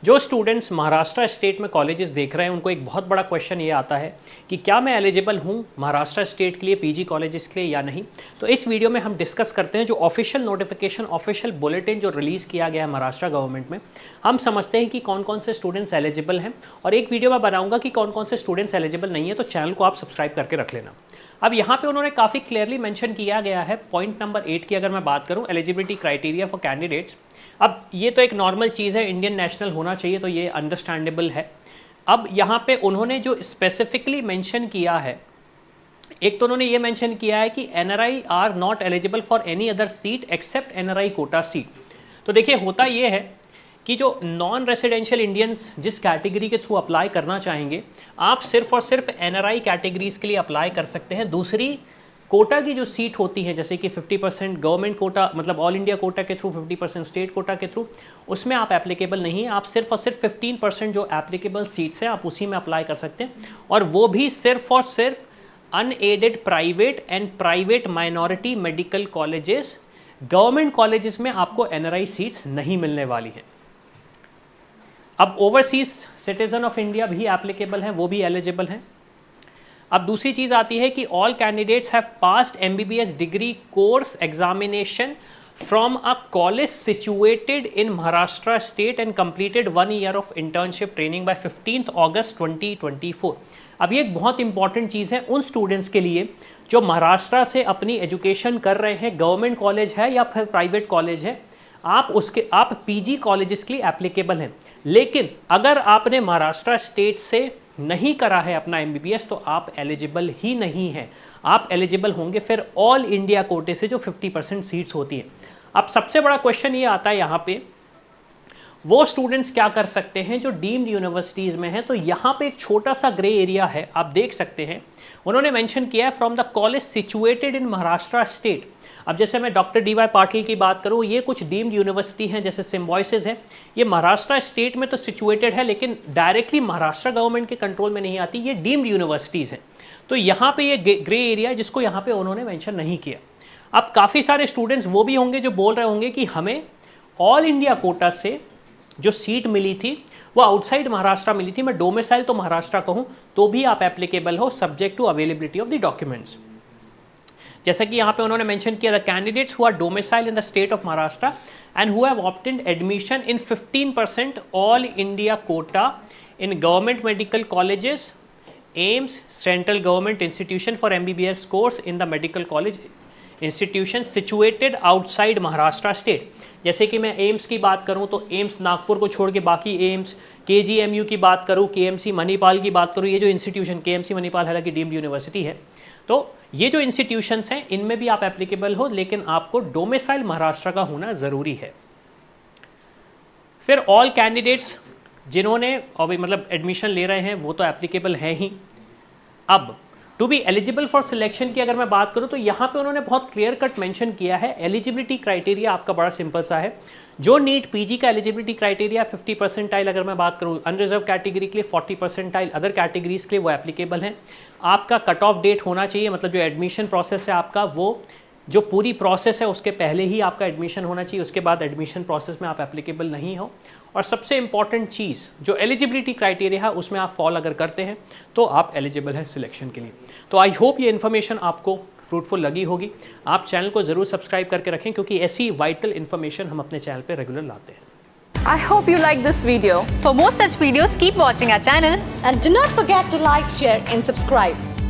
जो students Maharashtra state में colleges देख रहे हैं उनको एक बहुत बड़ा क्वेश्चन ये आता है कि क्या मैं एलिजिबल हूँ महाराष्ट्र स्टेट के लिए पीजी कॉलेजेस के लिए या नहीं। तो इस वीडियो में हम डिस्कस करते हैं जो ऑफिशियल नोटिफिकेशन ऑफिशियल बुलेटिन जो रिलीज़ किया गया है महाराष्ट्र गवर्नमेंट में, हम समझते हैं कि कौन कौन से स्टूडेंट्स एलिजिबल हैं और एक वीडियो में बनाऊंगा कि कौन कौन से स्टूडेंट्स एलिजिबल नहीं है, तो चैनल को आप सब्सक्राइब करके रख लेना। अब यहाँ पे उन्होंने काफ़ी क्लियरली मेंशन किया गया है पॉइंट नंबर 8 की अगर मैं बात करूँ, एलिजिबिलिटी क्राइटेरिया फॉर कैंडिडेट्स। अब ये तो एक नॉर्मल चीज़ है, इंडियन नेशनल होना चाहिए, तो ये अंडरस्टैंडेबल है। अब यहाँ पे उन्होंने जो स्पेसिफिकली मेंशन किया है, एक तो उन्होंने ये मेंशन किया है कि NRI are not eligible for any other seat except NRI quota seat. तो देखिए होता ये है कि जो नॉन रेसिडेंशियल इंडियंस जिस कैटेगरी के थ्रू अप्लाई करना चाहेंगे, आप सिर्फ और सिर्फ एनआरआई कैटेगरीज के लिए अप्लाई कर सकते हैं। दूसरी कोटा की जो सीट होती है जैसे कि 50% गवर्नमेंट कोटा मतलब ऑल इंडिया कोटा के थ्रू, 50% स्टेट कोटा के थ्रू, उसमें आप एप्लीकेबल नहीं है। आप सिर्फ और सिर्फ 15% जो एप्लीकेबल सीट्स हैं आप उसी में अप्लाई कर सकते हैं, और वो भी सिर्फ और सिर्फ unaided private and private minority medical colleges. Government colleges में आपको एनआरआई सीट्स नहीं मिलने वाली हैं। अब ओवरसीज सिटीजन ऑफ इंडिया भी एप्लीकेबल हैं, वो भी एलिजिबल हैं। अब दूसरी चीज़ आती है कि all candidates have passed MBBS degree course examination from a college situated in Maharashtra state and completed 1 year of internship training bye 15 अगस्त 2024। अब ये एक बहुत इंपॉर्टेंट चीज़ है उन स्टूडेंट्स के लिए जो महाराष्ट्र से अपनी एजुकेशन कर रहे हैं, गवर्नमेंट कॉलेज है या फिर प्राइवेट कॉलेज है, आप पीजी कॉलेजेस के लिए एप्लीकेबल हैं। लेकिन अगर आपने महाराष्ट्र स्टेट से नहीं करा है अपना एमबीबीएस तो आप एलिजिबल ही नहीं हैं। आप एलिजिबल होंगे फिर ऑल इंडिया कोटे से जो 50% सीट्स होती हैं। अब सबसे बड़ा क्वेश्चन ये आता है यहाँ पे, वो स्टूडेंट्स क्या कर सकते हैं जो डीम्ड यूनिवर्सिटीज़ में हैं। तो यहाँ पे एक छोटा सा ग्रे एरिया है, आप देख सकते हैं। उन्होंने मेंशन किया है from the college situated in Maharashtra state. अब जैसे मैं डॉक्टर डीवाई पाटिल की बात करूँ, ये कुछ डीम्ड यूनिवर्सिटी हैं जैसे सिम्बॉयसिस है, ये महाराष्ट्र स्टेट में तो सिचुएटेड है लेकिन डायरेक्टली महाराष्ट्र गवर्नमेंट के कंट्रोल में नहीं आती, ये डीम्ड यूनिवर्सिटीज़ हैं। तो यहाँ पे ये ग्रे एरिया है जिसको यहाँ पे उन्होंने मेंशन नहीं किया। अब काफ़ी सारे स्टूडेंट्स वो भी होंगे जो बोल रहे होंगे कि हमें ऑल इंडिया कोटा से जो सीट मिली थी वो आउटसाइड महाराष्ट्र मिली थी, मैं डोमिसाइल तो महाराष्ट्र का हूँ, तो भी आप एप्लीकेबल हो subject to availability of the documents. जैसा कि यहाँ पे उन्होंने मेंशन किया, the candidates who are domicile in the state of Maharashtra and who have opted admission in 15% all India quota in government medical colleges, AIIMS, central government institution for MBBS course in the medical college institution situated outside Maharashtra state. जैसे कि मैं AIIMS की बात करूं तो AIIMS Nagpur को छोड़ के बाकी एम्स, केजीएमयू की बात करूं, केएमसी मणिपाल की बात करूं, ये जो इंस्टीट्यूशन केएमसी मणिपाल हालांकि डीम्ड यूनिवर्सिटी है, तो ये जो इंस्टीट्यूशंस हैं इनमें भी आप एप्लीकेबल हो, लेकिन आपको डोमिसाइल महाराष्ट्र का होना ज़रूरी है। फिर ऑल कैंडिडेट्स जिन्होंने अभी मतलब एडमिशन ले रहे हैं वो तो एप्लीकेबल हैं ही। अब to be eligible for selection की अगर मैं बात करूं तो यहाँ पे उन्होंने बहुत क्लियर कट मेंशन किया है। एलिजिबिलिटी क्राइटेरिया आपका बड़ा सिंपल सा है। जो नीट पीजी का एलिजिबिलिटी क्राइटेरिया 50 परसेंटाइल अगर मैं बात करूं, अनरिजर्व कैटेगरी के लिए 40 परसेंटाइल, अदर कैटेगरीज के लिए वो एप्लीकेबल हैं। आपका कट ऑफ डेट होना चाहिए, मतलब जो एडमिशन प्रोसेस है आपका, वो जो पूरी प्रोसेस है उसके पहले ही आपका एडमिशन होना चाहिए, उसके बाद एडमिशन प्रोसेस में आप एप्लीकेबल नहीं हो। और सबसे इंपॉर्टेंट चीज़ जो एलिजिबिलिटी क्राइटेरिया है उसमें आप फॉल अगर करते हैं तो आप एलिजिबल है सिलेक्शन के लिए। तो आई होप ये इन्फॉर्मेशन आपको फ्रूटफुल लगी होगी। आप चैनल को ज़रूर सब्सक्राइब करके रखें क्योंकि ऐसी वाइटल इन्फॉर्मेशन हम अपने चैनल पे रेगुलर लाते हैं। I hope you like this video. For more such videos, keep watching our channel. And do not forget to like, share and subscribe.